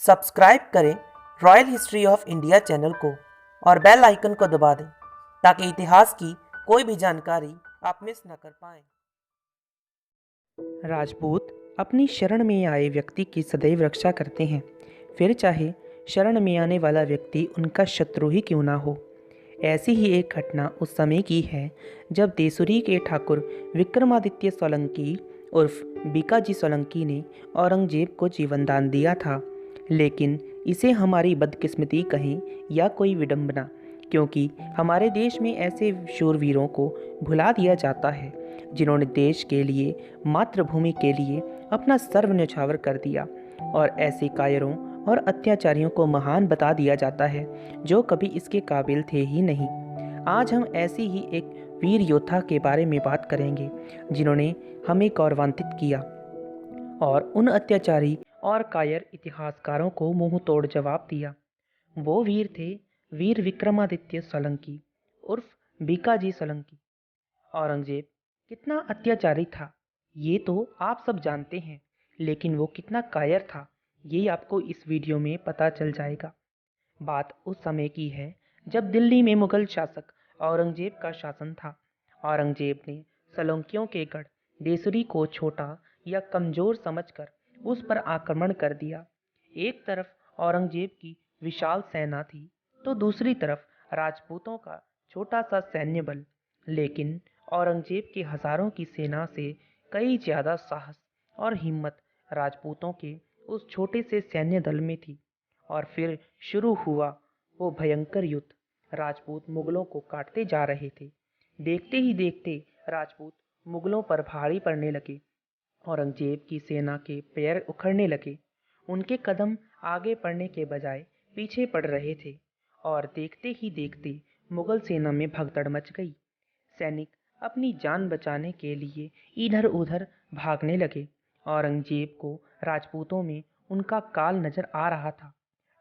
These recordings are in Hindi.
सब्सक्राइब करें royal history of India channel को और बेल आइकन को दबा दें ताकि इतिहास की कोई भी जानकारी आप मिस न कर पाएं। राजपूत अपनी शरण में आए व्यक्ति की सदैव रक्षा करते हैं, फिर चाहे शरण में आने वाला व्यक्ति उनका शत्रु ही क्यों ना हो। ऐसी ही एक घटना उस समय की है जब देसुरी के ठाकुर विक्रमादित्य सोलंकी उर्फ बीकाजी सोलंकी ने औरंगजेब को जीवन दान दिया था। लेकिन इसे हमारी बदकिस्मती कहें या कोई विडंबना, क्योंकि हमारे देश में ऐसे शूरवीरों को भुला दिया जाता है जिन्होंने देश के लिए, मातृभूमि के लिए अपना सर्व न्यौछावर कर दिया, और ऐसे कायरों और अत्याचारियों को महान बता दिया जाता है जो कभी इसके काबिल थे ही नहीं। आज हम ऐसी ही एक वीर योद्धा के बारे में बात करेंगे जिन्होंने हमें गौरवान्वित किया और उन अत्याचारी और कायर इतिहासकारों को मुंह तोड़ जवाब दिया। वो वीर थे वीर विक्रमादित्य सोलंकी उर्फ बीकाजी सोलंकी। औरंगजेब कितना अत्याचारी था ये तो आप सब जानते हैं, लेकिन वो कितना कायर था ये आपको इस वीडियो में पता चल जाएगा। बात उस समय की है जब दिल्ली में मुगल शासक औरंगजेब का शासन था। औरंगजेब ने सोलंकियों के गढ़ देसुरी को छोटा या कमजोर समझकर उस पर आक्रमण कर दिया। एक तरफ औरंगजेब की विशाल सेना थी तो दूसरी तरफ राजपूतों का छोटा सा सैन्य बल। लेकिन औरंगजेब के हजारों की सेना से कई ज्यादा साहस और हिम्मत राजपूतों के उस छोटे से सैन्य दल में थी। और फिर शुरू हुआ वो भयंकर युद्ध। राजपूत मुगलों को काटते जा रहे थे। देखते ही देखते राजपूत मुगलों पर भारी पड़ने लगे। औरंगजेब की सेना के पैर उखड़ने लगे। उनके कदम आगे बढ़ने के बजाय पीछे पड़ रहे थे और देखते ही देखते मुगल सेना में भगदड़ मच गई। सैनिक अपनी जान बचाने के लिए इधर उधर भागने लगे। औरंगजेब को राजपूतों में उनका काल नजर आ रहा था।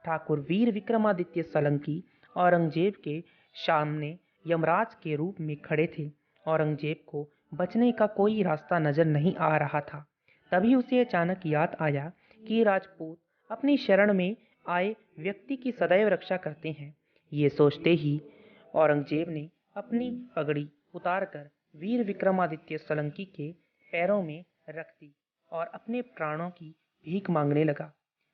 ठाकुर वीर विक्रमादित्य सोलंकी औरंगजेब के सामने यमराज के रूप में खड़े थे। औरंगजेब को बचने का कोई रास्ता नजर नहीं आ रहा था। तभी उसे अचानक याद आया कि राजपूत अपनी शरण में आए व्यक्ति की सदैव रक्षा करते हैं। ये सोचते ही औरंगजेब ने अपनी पगड़ी उतारकर वीर विक्रमादित्य सोलंकी के पैरों में रख दी और अपने प्राणों की भीख मांगने लगा।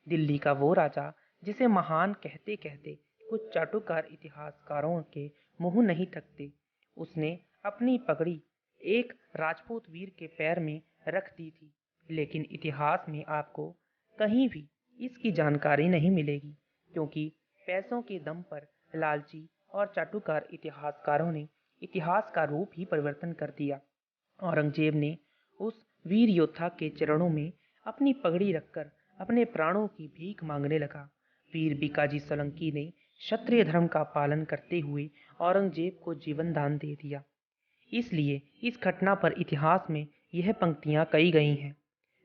दिल्ली का वो राजा जिसे महान कहते कहते कुछ चाटुकार इतिहासकारों के मुंह नहीं थकते, उसने अपनी पगड़ी एक राजपूत वीर के पैर में रख दी थी। लेकिन इतिहास में आपको कहीं भी इसकी जानकारी नहीं मिलेगी, क्योंकि पैसों के दम पर लालची और चाटुकार इतिहासकारों ने इतिहास का रूप ही परिवर्तन कर दिया। औरंगजेब ने उस वीर योद्धा के चरणों में अपनी पगड़ी रखकर अपने प्राणों की भीख मांगने लगा। वीर बीकाजी सोलंकी ने क्षत्रिय धर्म का पालन करते हुए औरंगजेब को जीवन दान दे दिया। इसलिए इस घटना पर इतिहास में यह पंक्तियां कही गई हैं।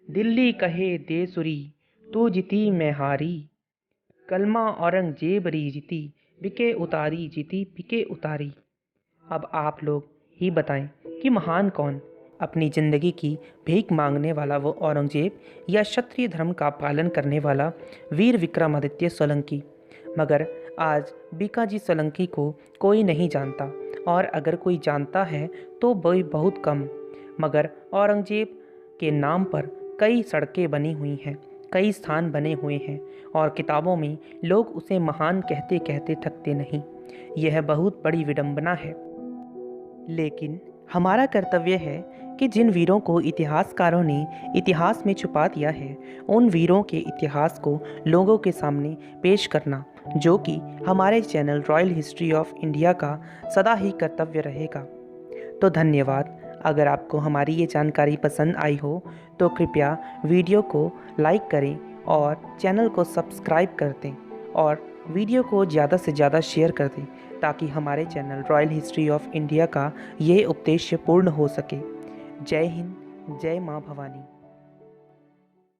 दिल्ली कहे देसुरी तू जीती मैं हारी, कलमा औरंगजेब री जीती बिके उतारी जीती बिके उतारी। अब आप लोग ही बताएं कि महान कौन, अपनी जिंदगी की भीख मांगने वाला वो औरंगजेब या क्षत्रिय धर्म का पालन करने वाला वीर विक्रमादित्य सोलंकी। मगर आज बीकाजी सोलंकी को कोई नहीं जानता, और अगर कोई जानता है तो वही बहुत कम। मगर औरंगजेब के नाम पर कई सड़कें बनी हुई हैं, कई स्थान बने हुए हैं, और किताबों में लोग उसे महान कहते कहते थकते नहीं। यह बहुत बड़ी विडंबना है। लेकिन हमारा कर्तव्य है कि जिन वीरों को इतिहासकारों ने इतिहास में छुपा दिया है, उन वीरों के इतिहास को लोगों के सामने पेश करना, जो कि हमारे channel royal history of India का सदा ही कर्तव्य रहेगा। तो धन्यवाद। अगर आपको हमारी ये जानकारी पसंद आई हो तो कृपया वीडियो को लाइक करें और चैनल को सब्सक्राइब कर दें, और वीडियो को ज़्यादा से ज़्यादा शेयर कर दें ताकि हमारे channel royal history of India का ये उद्देश्य पूर्ण हो सके। जय हिंद, जय माँ भवानी।